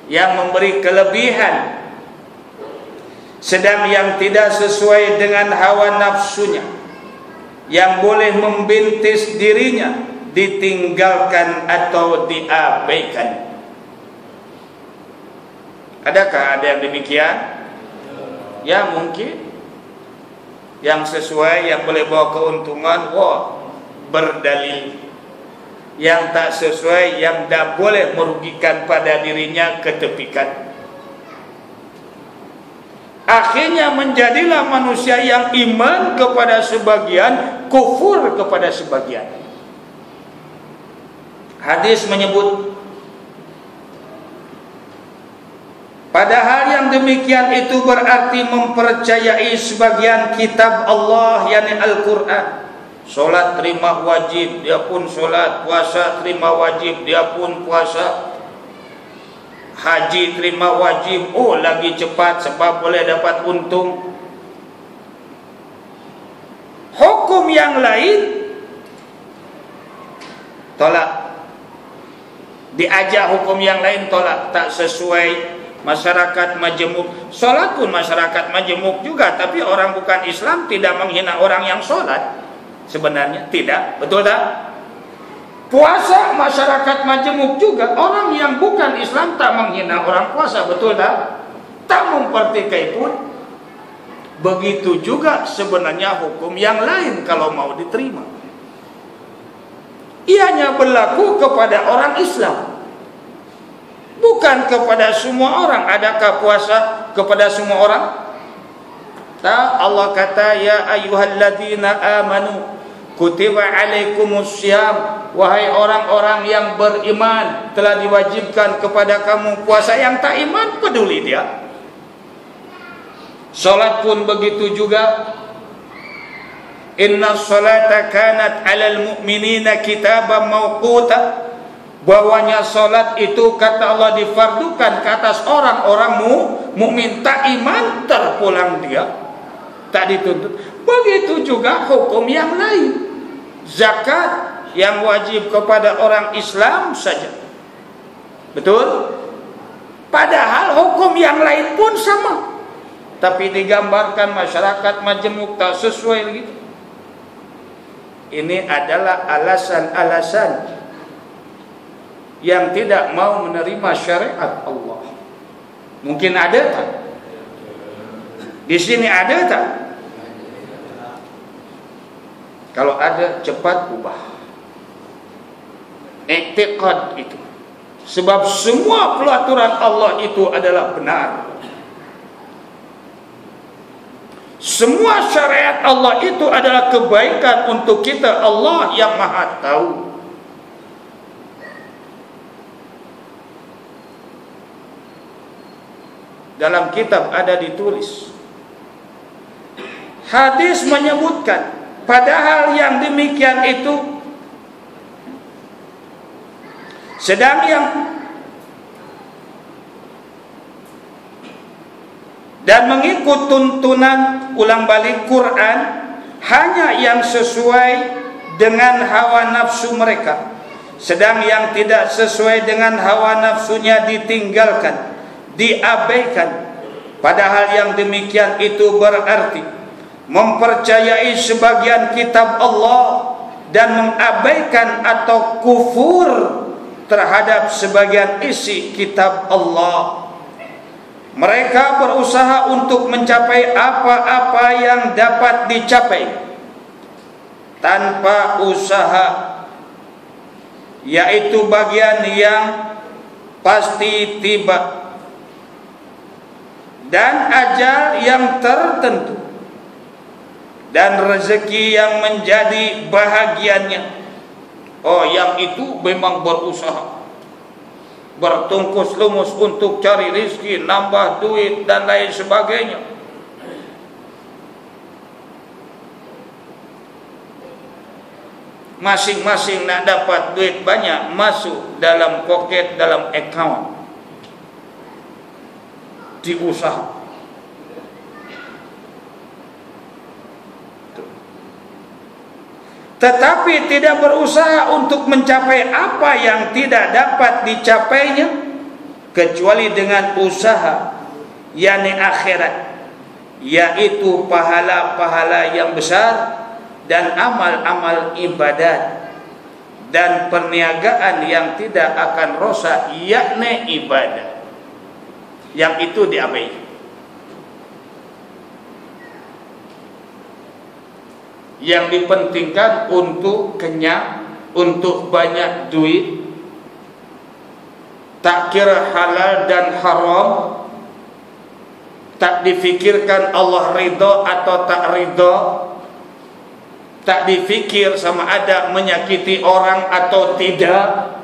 yang memberi kelebihan. Sedang yang tidak sesuai dengan hawa nafsunya, yang boleh membintis dirinya, ditinggalkan atau diabaikan. Adakah ada yang demikian? Ya mungkin. Yang sesuai, yang boleh bawa keuntungan, wah berdalil. Yang tak sesuai, yang tak boleh merugikan pada dirinya, ketepikan. Akhirnya menjadilah manusia yang iman kepada sebagian, kufur kepada sebagian. Hadis menyebut, padahal yang demikian itu berarti mempercayai sebagian kitab Allah, yakni Al-Quran. Solat terima wajib, dia pun solat. Puasa terima wajib, dia pun puasa. Haji terima wajib, oh lagi cepat sebab boleh dapat untung. Hukum yang lain tolak. Diajak hukum yang lain tolak, tak sesuai. Masyarakat majemuk, solat pun masyarakat majemuk juga, tapi orang bukan Islam tidak menghina orang yang solat. Sebenarnya tidak, betul tak? Puasa masyarakat majemuk juga, orang yang bukan Islam tak menghina orang puasa, betul tak? tak mempertikai pun. Begitu juga sebenarnya hukum yang lain kalau mau diterima. Ianya berlaku kepada orang Islam, bukan kepada semua orang. Adakah puasa kepada semua orang? Tak. Allah kata, ya ayyuhalladzina amanu kutiba alaikumussyam, wahai orang-orang yang beriman, telah diwajibkan kepada kamu puasa. Yang tak iman peduli dia. Salat pun begitu juga. Inna salata kanat 'alal mu'minina kitaban mawquta, bahwanya salat itu kata Allah difardukan ke atas orang-orang mukmin. Tak iman terpulang dia, tak dituntut. Begitu juga hukum yang lain. Zakat yang wajib kepada orang Islam saja, betul? Padahal hukum yang lain pun sama, tapi digambarkan masyarakat majemuk tak sesuai begitu. Ini adalah alasan-alasan yang tidak mau menerima syariat Allah. Mungkin ada tak? Di sini ada tak? Kalau ada, cepat ubah i'tiqad itu. Sebab semua pelaturan Allah itu adalah benar. Semua syariat Allah itu adalah kebaikan untuk kita. Allah yang Maha Tahu. Dalam kitab ada ditulis, hadis menyebutkan, padahal yang demikian itu sedang yang dan mengikut tuntunan ulang balik Quran hanya yang sesuai dengan hawa nafsu mereka, sedang yang tidak sesuai dengan hawa nafsunya ditinggalkan, diabaikan. Padahal yang demikian itu berarti mempercayai sebagian kitab Allah dan mengabaikan atau kufur terhadap sebagian isi kitab Allah. Mereka berusaha untuk mencapai apa-apa yang dapat dicapai tanpa usaha, yaitu bagian yang pasti tiba dan ajal yang tertentu dan rezeki yang menjadi bahagiannya. Oh, yang itu memang berusaha, bertungkus lumus untuk cari rezeki, nambah duit dan lain sebagainya. Masing-masing nak dapat duit banyak, masuk dalam poket, dalam account, diusaha. Tetapi tidak berusaha untuk mencapai apa yang tidak dapat dicapainya kecuali dengan usaha, yakni akhirat, yaitu pahala-pahala yang besar dan amal-amal ibadat dan perniagaan yang tidak akan rosak, yakni ibadah. Yang itu diabaikan. Yang dipentingkan untuk kenyang, untuk banyak duit, tak kira halal dan haram, tak difikirkan Allah ridha atau tak ridha, tak difikir sama ada menyakiti orang atau tidak.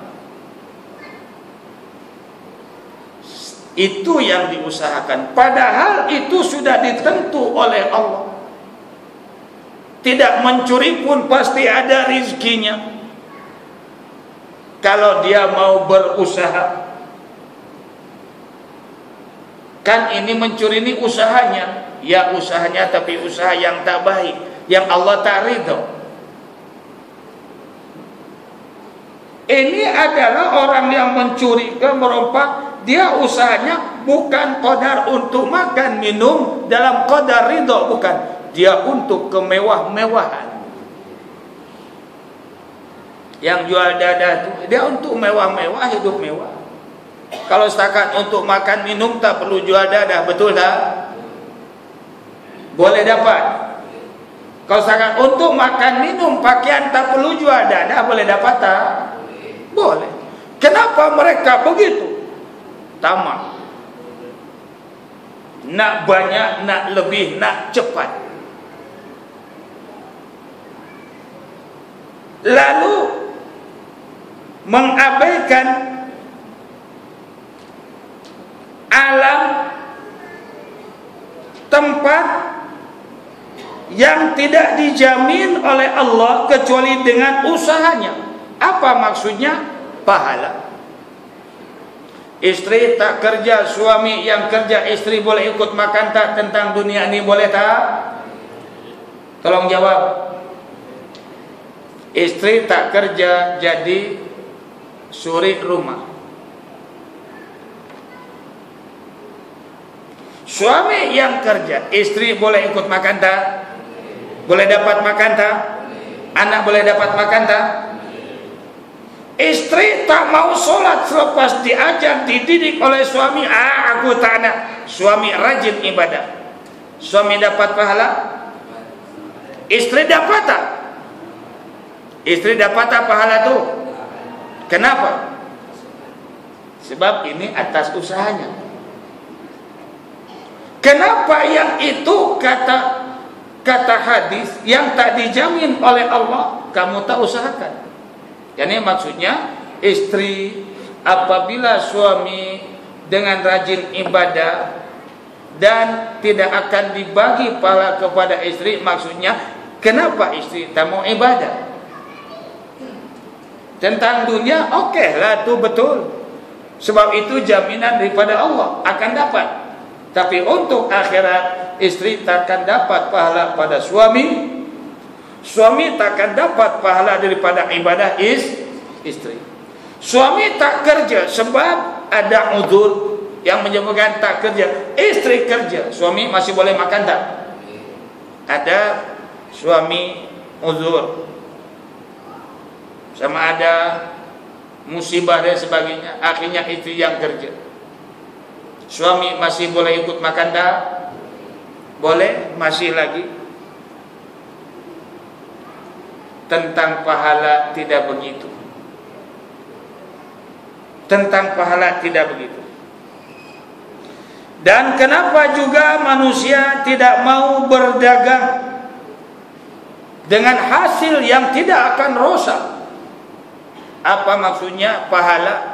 Itu yang diusahakan, padahal itu sudah ditentu oleh Allah. Tidak mencuri pun pasti ada rizkinya kalau dia mau berusaha. Kan ini mencuri ini usahanya, ya usahanya, tapi usaha yang tak baik, yang Allah tak ridho. Ini adalah orang yang mencuri ke merompak, dia usahanya bukan qadar untuk makan minum dalam qadar ridho, bukan. Dia untuk kemewah-mewahan. Yang jual dada itu dia untuk mewah-mewah, hidup mewah. Kalau setakat untuk makan minum tak perlu jual dadah, betul tak? Boleh dapat. Kalau setakat untuk makan minum, pakaian tak perlu jual dadah, boleh dapat tak? Boleh. Kenapa mereka begitu? Tamak. Nak banyak, nak lebih, nak cepat. Lalu mengabaikan alam, tempat yang tidak dijamin oleh Allah kecuali dengan usahanya. Apa maksudnya? Pahala. Istri tak kerja, suami yang kerja. Istri boleh ikut makan tak tentang dunia ini, boleh tak? Tolong jawab. Istri tak kerja jadi suri rumah. Suami yang kerja, istri boleh ikut makan tak? Boleh dapat makan tak? Anak boleh dapat makan tak? Istri tak mau sholat selepas diajar, dididik oleh suami. Aku tak nak. Suami rajin ibadah, suami dapat pahala? Istri dapat tak? Istri dapat tak pahala tu? Kenapa? Sebab ini atas usahanya. Kenapa yang itu kata hadis yang tak dijamin oleh Allah kamu tak usahakan? Yani maksudnya istri apabila suami dengan rajin ibadah dan tidak akan dibagi pahala kepada istri, maksudnya kenapa istri tak mau ibadah? Tentang dunia, okey lah tu betul. Sebab itu jaminan daripada Allah akan dapat. Tapi untuk akhirat, istri takkan dapat pahala pada suami, suami takkan dapat pahala daripada ibadah istri. Suami tak kerja sebab ada uzur yang menyebabkan tak kerja. Istri kerja, suami masih boleh makan tak? Ada suami uzur, sama ada musibah dan sebagainya, akhirnya istri yang kerja. Suami masih boleh ikut makan tak? Boleh, masih lagi. Tentang pahala tidak begitu. Tentang pahala tidak begitu. Dan kenapa juga manusia tidak mau berdagang dengan hasil yang tidak akan rosak? Apa maksudnya pahala?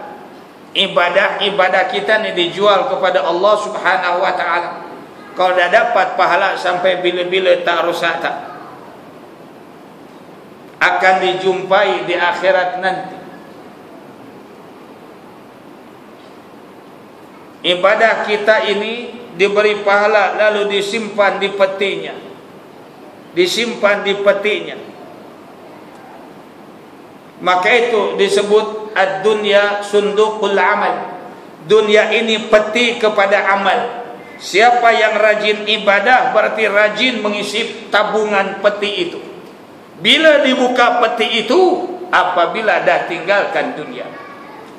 Ibadah kita ni dijual kepada Allah Subhanahu wa taala. Kalau dah dapat pahala sampai bila-bila tak rosak tak? Akan dijumpai di akhirat nanti. Ibadah kita ini diberi pahala lalu disimpan di petinya. Disimpan di petinya. Maka itu disebut ad-dunya sundukul amal. Dunia ini peti kepada amal. Siapa yang rajin ibadah berarti rajin mengisi tabungan peti itu. Bila dibuka peti itu, apabila dah tinggalkan dunia,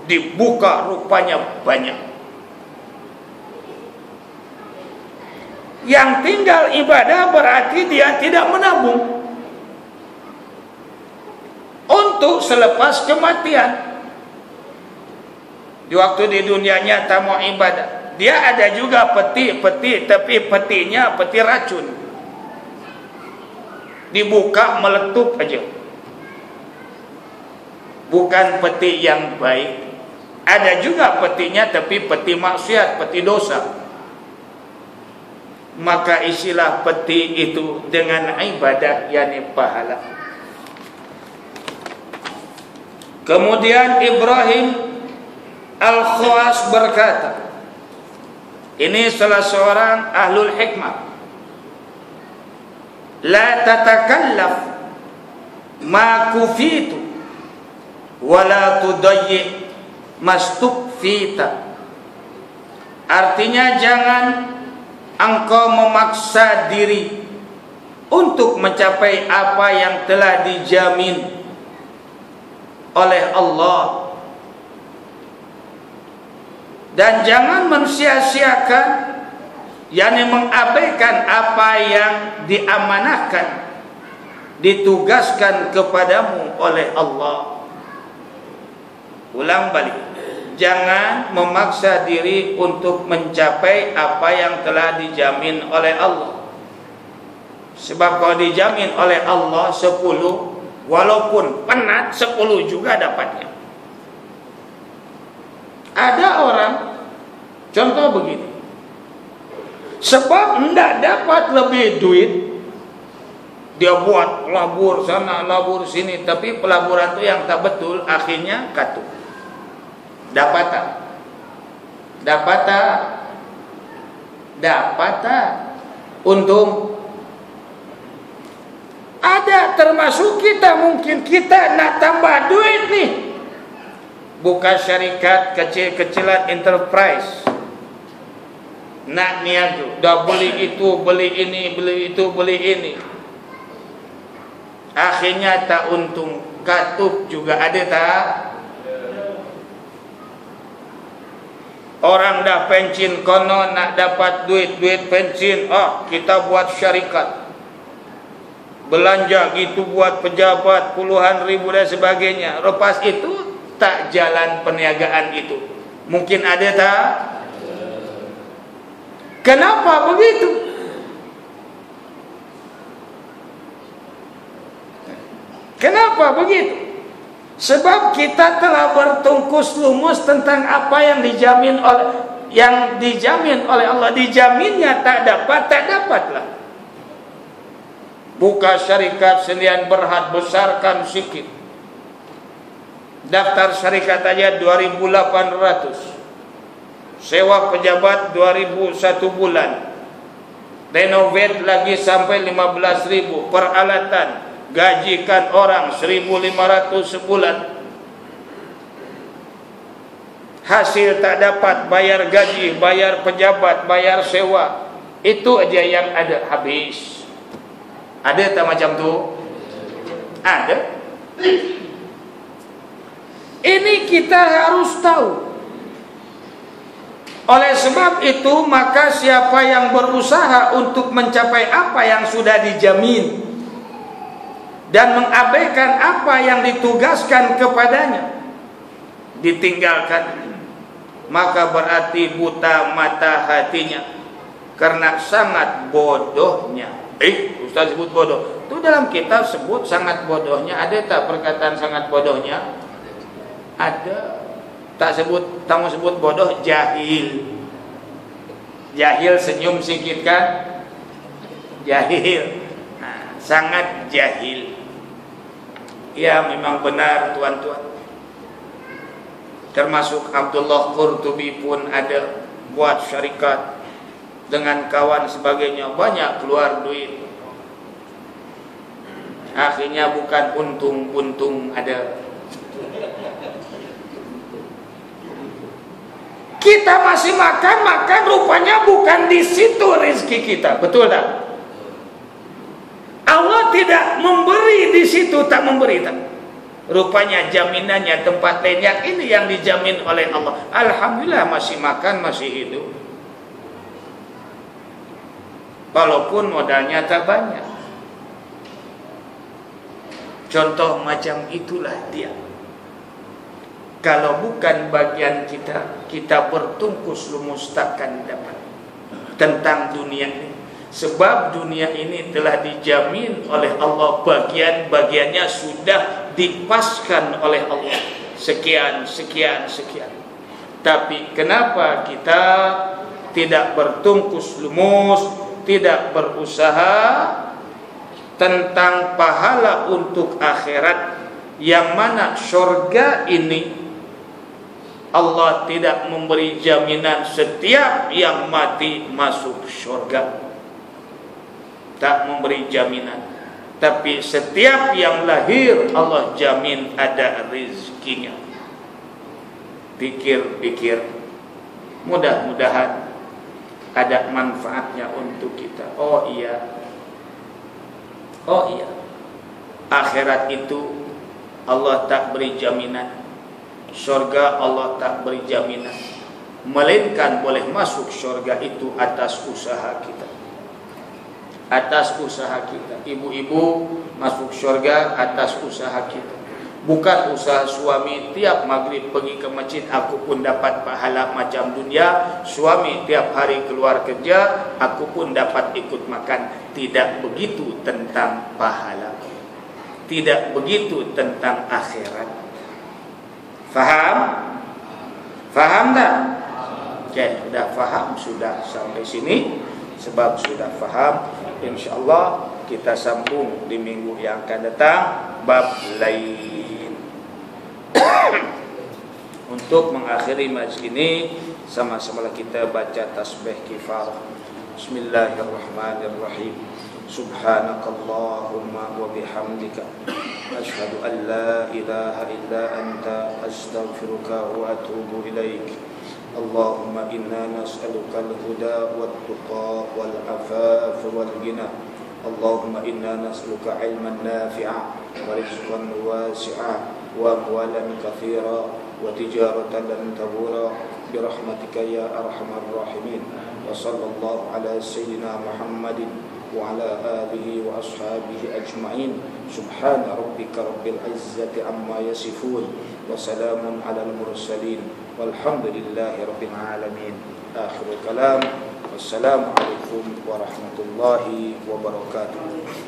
dibuka rupanya banyak. Yang tinggal ibadah berarti dia tidak menabung untuk selepas kematian. Di waktu di dunianya tak mau ibadah, dia ada juga peti, tapi petinya peti racun. Dibuka meletup aja. Bukan peti yang baik. Ada juga petinya tapi peti maksiat, peti dosa. Maka isilah peti itu dengan ibadah, yakni pahala. Kemudian Ibrahim Al-Khawas berkata, ini salah seorang ahlul hikmah, la tatakallaf ma kufitu wa la tudayyi mastukfita. Artinya jangan engkau memaksa diri untuk mencapai apa yang telah dijamin oleh Allah, dan jangan mensia-siakan, yakni mengabaikan apa yang diamanahkan, ditugaskan kepadamu oleh Allah. Ulang balik, jangan memaksa diri untuk mencapai apa yang telah dijamin oleh Allah. Sebab kalau dijamin oleh Allah 10, walaupun penat 10 juga dapatnya. Ada orang contoh begini, sebab hendak dapat lebih duit, dia buat labur sana labur sini, tapi pelaburan itu yang tak betul, akhirnya katup. Dapat untung. Ada termasuk kita, mungkin kita nak tambah duit nih, buka syarikat kecil-kecilan enterprise, nak niaga, dah beli itu, beli ini, beli itu, beli ini, akhirnya tak untung, katup juga. Ada tak? Orang dah pencin kono nak dapat duit pencin, kita buat syarikat, belanja gitu buat pejabat puluhan ribu dan sebagainya. Lepas itu tak jalan perniagaan itu. Mungkin ada tak? Kenapa begitu? Kenapa begitu? Sebab kita telah bertungkus lumus tentang apa yang dijamin oleh Allah. Dijaminnya tak dapatlah. Buka syarikat selian berhad, besarkan sikit. Daftar syarikat aja 2.800. Sewa pejabat 2.000 satu bulan. Renovate lagi sampai 15.000. Peralatan, gajikan orang 1.500 sebulan. Hasil tak dapat, bayar gaji, bayar pejabat, bayar sewa. Itu aja yang ada, habis. Ada tak macam tu? Ada. Ini kita harus tahu. Oleh sebab itu, maka siapa yang berusaha untuk mencapai apa yang sudah dijamin dan mengabaikan apa yang ditugaskan kepadanya, ditinggalkan, maka berarti buta mata hatinya karena sangat bodohnya. Ustaz sebut bodoh. Itu dalam kitab sebut sangat bodohnya. Ada tak perkataan sangat bodohnya? Ada. Tak mau sebut bodoh, jahil. Jahil senyum sikit kan? Jahil. Nah, sangat jahil. Ya, memang benar tuan-tuan. Termasuk Abdullah Qurtubi pun ada buat syarikat dengan kawan sebagainya, banyak keluar duit. Akhirnya bukan untung ada. Kita masih makan, rupanya bukan di situ rezeki kita. Betul tak? Allah tidak memberi di situ, tak memberi tak. Rupanya jaminannya tempat lain, yang ini yang dijamin oleh Allah. Alhamdulillah masih makan, masih hidup. Walaupun modalnya tak banyak. Contoh macam itulah dia. Kalau bukan bagian kita, kita bertungkus lumus takkan dapat tentang dunia ini. Sebab dunia ini telah dijamin oleh Allah, bagian-bagiannya sudah dipaskan oleh Allah. Sekian. Tapi kenapa kita tidak bertungkus lumus, tidak berusaha tentang pahala untuk akhirat, yang mana syurga ini Allah tidak memberi jaminan setiap yang mati masuk syurga. Tak memberi jaminan. Tapi setiap yang lahir Allah jamin ada rezekinya. Pikir-pikir, mudah-mudahan ada manfaatnya untuk kita. Oh iya, akhirat itu Allah tak beri jaminan, surga Allah tak beri jaminan. melainkan boleh masuk syurga itu atas usaha kita. Atas usaha kita. Ibu-ibu masuk syurga atas usaha kita. Bukan usaha suami tiap maghrib pergi ke masjid aku pun dapat pahala macam dunia, suami tiap hari keluar kerja aku pun dapat ikut makan. Tidak begitu tentang pahala. Tidak begitu tentang akhirat. Faham? Faham tak? Okey, sudah faham, sudah sampai sini. Sebab sudah faham, insya-Allah kita sambung di minggu yang akan datang bab lain. Untuk mengakhiri majlis ini, sama-sama kita baca tasbih kifarah. Bismillahirrahmanirrahim. Subhanakallahumma wa bihamdika asyhadu an la ilaha illa anta astaghfiruka wa atubu ilaik. Allahumma inna nas'aluka al-huda wat-tuqa wal-'afaf wal-ghina. Allahumma inna nas'aluka 'ilman nafi'a wa rizqan wasi'a wa amwalan katsira wa tijaratan lan tabura bi rahmatika ya arhamar rahimin. Wa sallallahu ala sayyidina Muhammadin wa ala alihi wa ashabihi ajma'in. Subhana rabbika rabbil izzati amma yasifun wa salamun alal mursalin walhamdulillahi rabbil alamin. Akhirul kalam. Wassalamu alaikum warahmatullahi wabarakatuh.